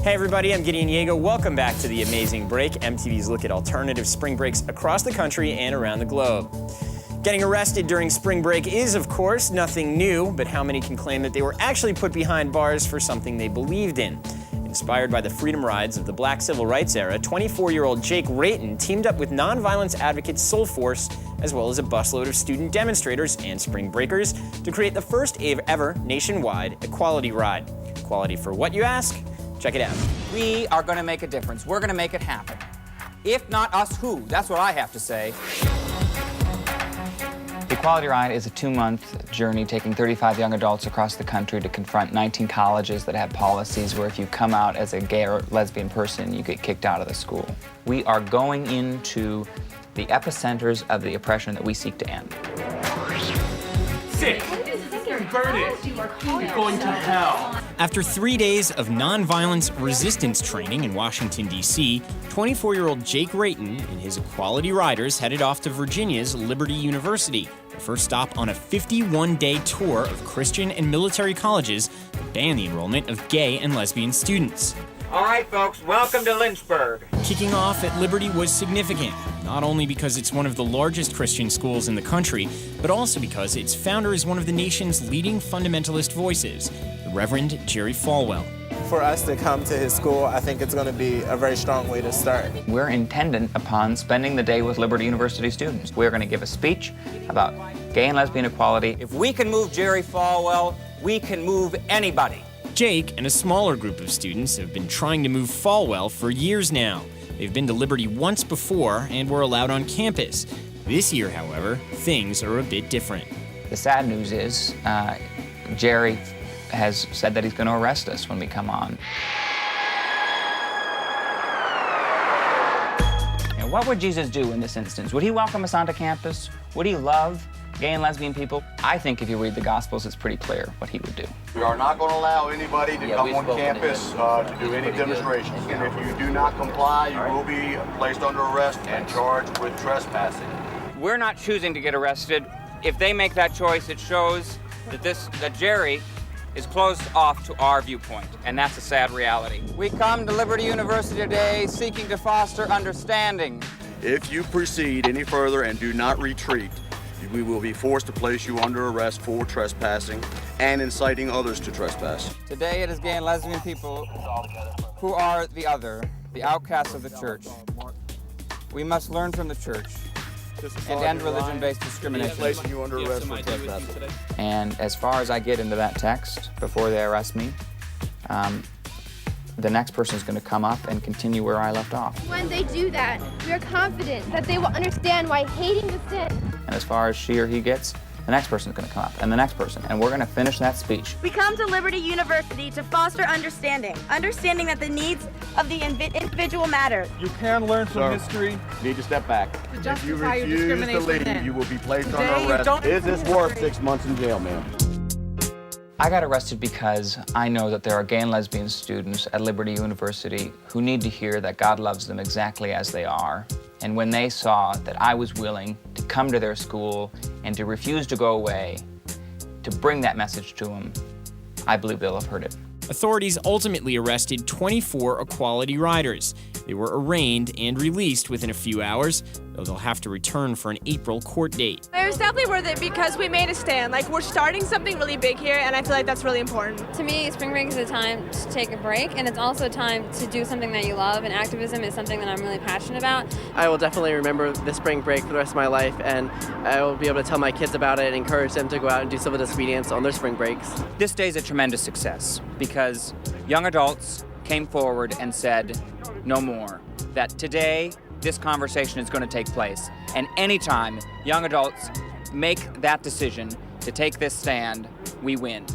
Hey everybody, I'm Gideon Yago. Welcome back to The Amazing Break, MTV's look at alternative spring breaks across the country and around the globe. Getting arrested during spring break is, of course, nothing new, but how many can claim that they were actually put behind bars for something they believed in? Inspired by the freedom rides of the Black civil rights era, 24-year-old Jake Reitan teamed up with nonviolence advocate Soul Force, as well as a busload of student demonstrators and spring breakers, to create the first ever nationwide equality ride. Equality for what, you ask? Check it out. We are going to make a difference. We're going to make it happen. If not us, who? That's what I have to say. The Equality Ride is a 2-month journey taking 35 young adults across the country to confront 19 colleges that have policies where if you come out as a gay or lesbian person, you get kicked out of the school. We are going into the epicenters of the oppression that we seek to end. Sick, converted, going to hell. After 3 days of nonviolence resistance training in Washington, D.C., 24-year-old Jake Reitan and his Equality Riders headed off to Virginia's Liberty University, the first stop on a 51-day tour of Christian and military colleges that ban the enrollment of gay and lesbian students. All right, folks, welcome to Lynchburg. Kicking off at Liberty was significant, not only because it's one of the largest Christian schools in the country, but also because its founder is one of the nation's leading fundamentalist voices, the Reverend Jerry Falwell. For us to come to his school, I think it's going to be a very strong way to start. We're intended upon spending the day with Liberty University students. We're going to give a speech about gay and lesbian equality. If we can move Jerry Falwell, we can move anybody. Jake and a smaller group of students have been trying to move Falwell for years now. They've been to Liberty once before and were allowed on campus. This year, however, things are a bit different. The sad news is Jerry has said that he's going to arrest us when we come on. And what would Jesus do in this instance? Would he welcome us onto campus? Would he love gay and lesbian people? I think if you read the Gospels, it's pretty clear what he would do. We are not going to allow anybody to come on campus to do any demonstrations. And if you do not comply, you will be placed under arrest and charged with trespassing. We're not choosing to get arrested. If they make that choice, it shows that Jerry is closed off to our viewpoint, and that's a sad reality. We come to Liberty University today seeking to foster understanding. If you proceed any further and do not retreat, we will be forced to place you under arrest for trespassing and inciting others to trespass. Today it is gay and lesbian people who are the other, the outcasts of the church. We must learn from the church and end religion-based discrimination. Placing you under arrest for trespassing. And as far as I get into that text, before they arrest me, the next person is going to come up and continue where I left off. When they do that, we are confident that they will understand why hating the sin. And as far as she or he gets, the next person is going to come up, and the next person, and we're going to finish that speech. We come to Liberty University to foster understanding that the needs of the individual matter. You can learn from history. You need to step back. If you refuse to leave, you will be placed under arrest. Is this worth 6 months in jail, ma'am? I got arrested because I know that there are gay and lesbian students at Liberty University who need to hear that God loves them exactly as they are. And when they saw that I was willing to come to their school and to refuse to go away, to bring that message to them, I believe they'll have heard it. Authorities ultimately arrested 24 Equality Riders. They were arraigned and released within a few hours, though they'll have to return for an April court date. It was definitely worth it because we made a stand. Like, we're starting something really big here, and I feel like that's really important. To me, spring break is a time to take a break, and it's also a time to do something that you love, and activism is something that I'm really passionate about. I will definitely remember the spring break for the rest of my life, and I will be able to tell my kids about it and encourage them to go out and do civil disobedience on their spring breaks. This day is a tremendous success because young adults came forward and said, no more. That today, this conversation is going to take place. And anytime young adults make that decision to take this stand, we win.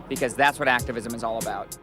Because that's what activism is all about.